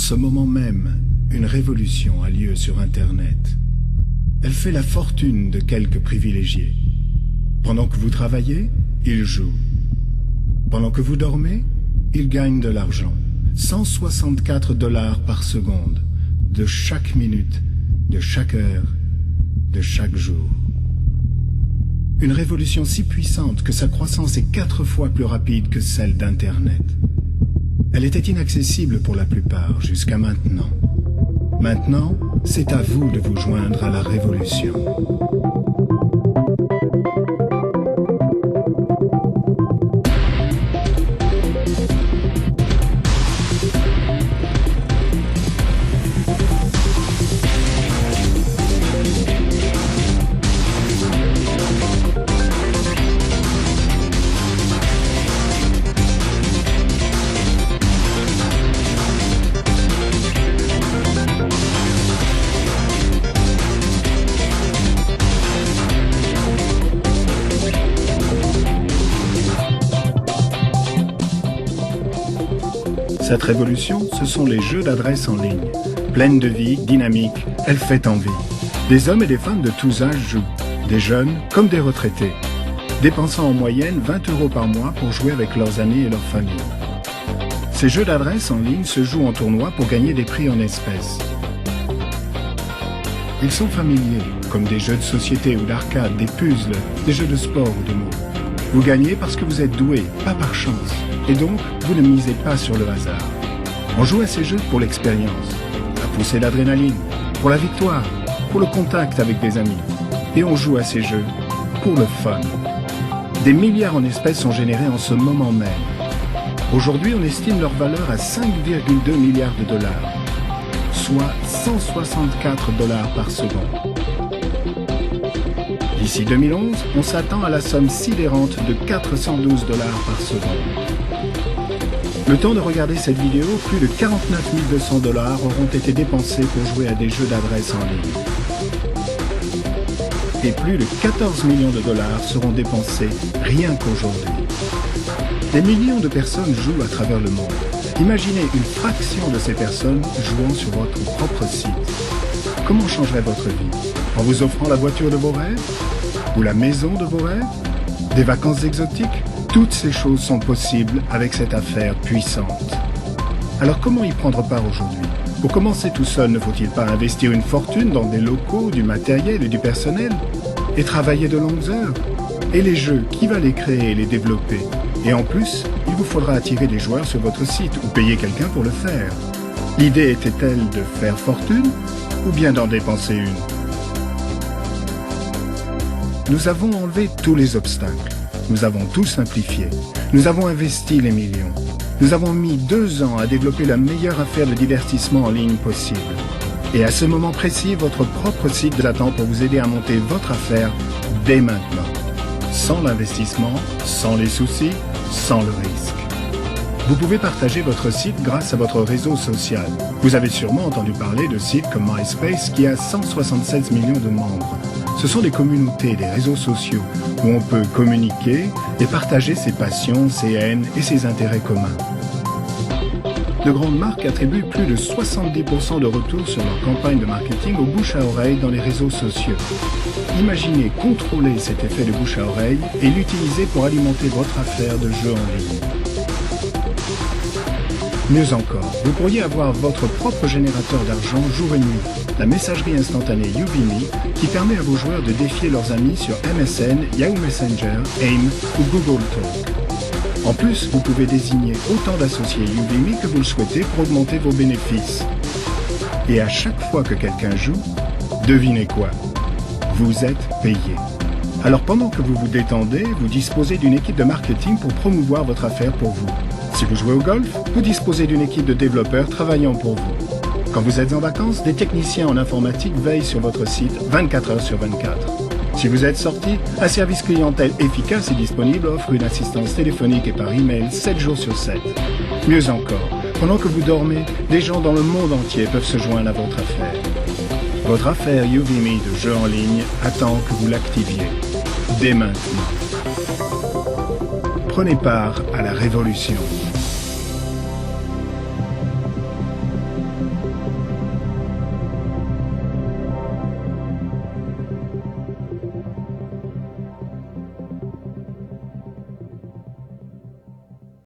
ce moment même, une révolution a lieu sur Internet. Elle fait la fortune de quelques privilégiés. Pendant que vous travaillez, ils jouent. Pendant que vous dormez, ils gagnent de l'argent. 164 $ par seconde, de chaque minute, de chaque heure, de chaque jour. Une révolution si puissante que sa croissance est 4 fois plus rapide que celle d'Internet. Elle était inaccessible pour la plupart jusqu'à maintenant. Maintenant, c'est à vous de vous joindre à la révolution. Cette révolution, ce sont les jeux d'adresse en ligne. Pleine de vie, dynamique, elle fait envie. Des hommes et des femmes de tous âges jouent, des jeunes comme des retraités, dépensant en moyenne 20 € par mois pour jouer avec leurs amis et leurs familles. Ces jeux d'adresse en ligne se jouent en tournoi pour gagner des prix en espèces. Ils sont familiers, comme des jeux de société ou d'arcade, des puzzles, des jeux de sport ou de mots. Vous gagnez parce que vous êtes doué, pas par chance. Et donc, vous ne misez pas sur le hasard. On joue à ces jeux pour l'expérience, la poussée d'adrénaline, pour la victoire, pour le contact avec des amis. Et on joue à ces jeux pour le fun. Des milliards en espèces sont générés en ce moment même. Aujourd'hui, on estime leur valeur à 5,2 milliards $, soit 164 $ par seconde. D'ici 2011, on s'attend à la somme sidérante de 412 $ par seconde. Le temps de regarder cette vidéo, plus de 49 200 $ auront été dépensés pour jouer à des jeux d'adresse en ligne. Et plus de 14 millions de $ seront dépensés rien qu'aujourd'hui. Des millions de personnes jouent à travers le monde. Imaginez une fraction de ces personnes jouant sur votre propre site. Comment changerait votre vie? En vous offrant la voiture de vos rêves? Ou la maison de vos rêves? Des vacances exotiques? Toutes ces choses sont possibles avec cette affaire puissante. Alors comment y prendre part aujourd'hui? Pour commencer tout seul, ne faut-il pas investir une fortune dans des locaux, du matériel et du personnel? Et travailler de longues heures? Et les jeux, qui va les créer et les développer? Et en plus, il vous faudra attirer des joueurs sur votre site ou payer quelqu'un pour le faire. L'idée était-elle de faire fortune ou bien d'en dépenser une? Nous avons enlevé tous les obstacles. Nous avons tout simplifié. Nous avons investi les millions. Nous avons mis 2 ans à développer la meilleure affaire de divertissement en ligne possible. Et à ce moment précis, votre propre site vous attend pour vous aider à monter votre affaire dès maintenant. Sans l'investissement, sans les soucis, sans le risque. Vous pouvez partager votre site grâce à votre réseau social. Vous avez sûrement entendu parler de sites comme MySpace qui a 176 millions de membres. Ce sont des communautés, des réseaux sociaux où on peut communiquer et partager ses passions, ses haines et ses intérêts communs. De grandes marques attribuent plus de 70% de retour sur leur campagne de marketing au bouche à oreille dans les réseaux sociaux. Imaginez contrôler cet effet de bouche à oreille et l'utiliser pour alimenter votre affaire de jeux en ligne. Mieux encore, vous pourriez avoir votre propre générateur d'argent jour et nuit, la messagerie instantanée Udemy qui permet à vos joueurs de défier leurs amis sur MSN, Yahoo Messenger, AIM ou Google Talk. En plus, vous pouvez désigner autant d'associés Udemy que vous le souhaitez pour augmenter vos bénéfices. Et à chaque fois que quelqu'un joue, devinez quoi? Vous êtes payé. Alors pendant que vous vous détendez, vous disposez d'une équipe de marketing pour promouvoir votre affaire pour vous. Si vous jouez au golf, vous disposez d'une équipe de développeurs travaillant pour vous. Quand vous êtes en vacances, des techniciens en informatique veillent sur votre site 24 heures sur 24. Si vous êtes sorti, un service clientèle efficace et disponible offre une assistance téléphonique et par email 7 jours sur 7. Mieux encore, pendant que vous dormez, des gens dans le monde entier peuvent se joindre à votre affaire. Votre affaire Udemy de jeux en ligne attend que vous l'activiez. Dès maintenant. Prenez part à la révolution.